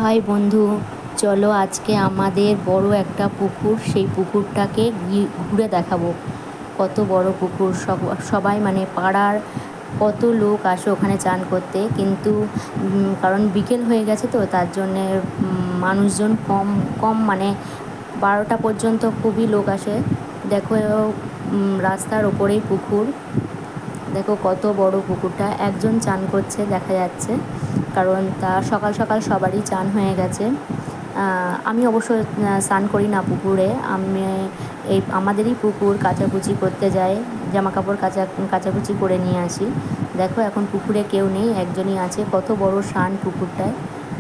High বন্ধু, চলো আজকে আমাদের বড় একটা পুকুর, সেই পুকুরটাকে ঘুরে দেখাবো। কত বড় পুকুর, সবাই মানে পাড়ার কত লোক আসে ওখানে চান করতে, কিন্তু কারণ বিকেল হয়ে গেছে তো তার জন্যে মানুষজন কম কম, মানে 12টা পর্যন্ত খুবই লোক আসে। দেখো রাস্তার ওপরেই পুকুর, দেখো কত বড় পুকুরটা। একজন চান করছে দেখা যাচ্ছে, কারণ তা সকাল সকাল সবারই চান হয়ে গেছে। আমি অবশ্য স্নান করি না পুকুরে, আমি আমাদেরই পুকুর কাচাকুচি করতে যাই, জামা কাপড় কাচাকুচি করে নিয়ে আসি। দেখো এখন পুকুরে কেউ নেই, একজনই আছে। কত বড় শান পুকুরটায়,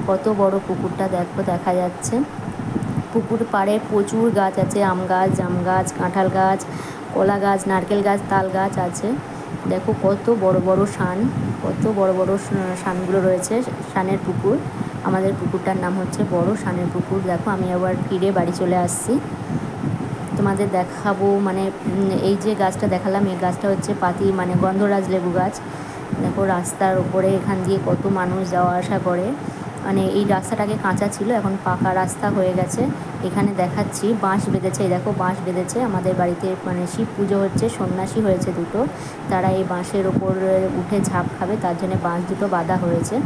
কত বড় পুকুরটা দেখো দেখা যাচ্ছে। পুকুর পাড়ে প্রচুর গাছ আছে, আম গাছ, জাম গাছ, কাঁঠাল গাছ, কলা গাছ, নারকেল গাছ, তাল গাছ আছে। দেখো কত বড় বড় শান, কত বড় বড় শানগুলো রয়েছে। শানের পুকুর, আমাদের পুকুরটার নাম হচ্ছে বড় শানের পুকুর। দেখো আমি আবার ফিরে বাড়ি চলে আসছি, তোমাদের দেখাবো। মানে এই যে গাছটা দেখালাম, এই গাছটা হচ্ছে মানে গন্ধরাজ লেবু গাছ। দেখো রাস্তার ওপরে এখান দিয়ে কত মানুষ যাওয়া আসা করে। মানে এই রাস্তাটাকে কাঁচা ছিল, এখন পাকা রাস্তা হয়ে গেছে। এখানে দেখাচ্ছি বাঁশ বেঁধেছে, এই দেখো বাঁশ বেঁধেছে। আমাদের বাড়িতে মানে শিব পুজো হচ্ছে, সন্ন্যাসী হয়েছে দুটো, তারা এই বাঁশের ওপর উঠে ঝাঁপ খাবে, তার জন্য বাঁশ দুটো বাঁধা হয়েছে।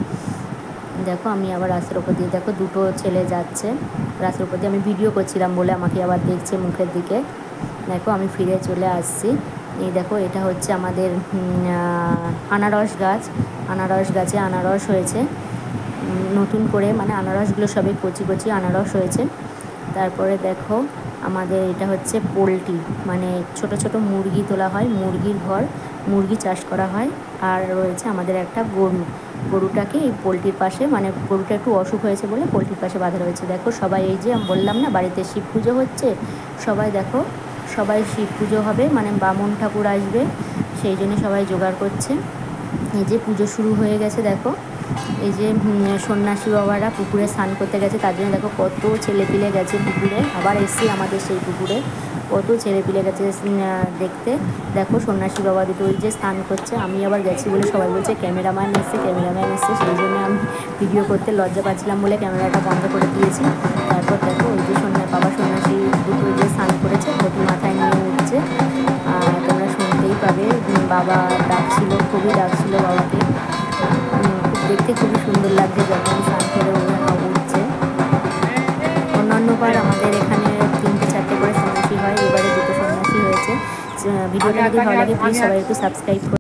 দেখো আমি আবার রাস্তার ওপর দিয়ে, দেখো দুটো ছেলে যাচ্ছে রাস্তার ওপর দিয়ে। আমি ভিডিও করছিলাম বলে আমাকে আবার দেখছে মুখের দিকে। দেখো আমি ফিরে চলে আসছি। এই দেখো এটা হচ্ছে আমাদের আনারস গাছ। আনারস গাছে আনারস হয়েছে নতুন করে, মানে আনারসগুলো সবে কচি কচি আনারস হয়েছে। তারপরে দেখো আমাদের এটা হচ্ছে পোলট্রি, মানে ছোট ছোট মুরগি তোলা হয়, মুরগির ঘর, মুরগি চাষ করা হয়। আর রয়েছে আমাদের একটা গরুটাকে এই পোলট্রির পাশে, মানে গরুটা একটু অসুখ হয়েছে বলে পোলট্রির পাশে বাঁধা রয়েছে। দেখো সবাই, এই যে আমি বললাম না বাড়িতে শিব পুজো হচ্ছে, সবাই দেখো সবাই শিব পুজো হবে, মানে বামুন ঠাকুর আসবে, সেই জন্য সবাই জোগাড় করছে। এই যে পুজো শুরু হয়ে গেছে। দেখো এই যে সন্ন্যাসী বাবারা পুকুরে স্নান করতে গেছে, তার জন্য দেখো কত ছেলেপিলে গেছে পুকুরে। আবার এসছি আমাদের সেই পুকুরে, কত ছেলেপিলে গেছে দেখতে। দেখো সন্ন্যাসী বাবা দুটো ওই যে স্নান করছে। আমি আবার গেছি বলে সবাই বলছে ক্যামেরাম্যান এসছে, ক্যামেরাম্যান এসছে, সেই জন্য আমি ভিডিও করতে লজ্জা পাচ্ছিলাম বলে ক্যামেরাটা বন্ধ করে দিয়েছি। তারপর দেখো ওই যে বাবা সন্ন্যাসী দুটো যে স্নান করেছে, ধুতি মাথায় নিয়ে উঠছে, আর তোমরা শুনতেই পাবে। বাবা ডাকছিল, খুবই ডাকছিল বাবাকে। দেখতে খুবই সুন্দর লাগছে যখন স্নান করে উঠছে। অন্যান্যবার আমাদের এখানে 3-4টে করে সন্ন্যাসী হয়, এবারে 2টো সন্ন্যাসী হয়েছে। ভিডিওটা যদি ভালো লাগে প্লিজ সবাই একটু সাবস্ক্রাইব করুন।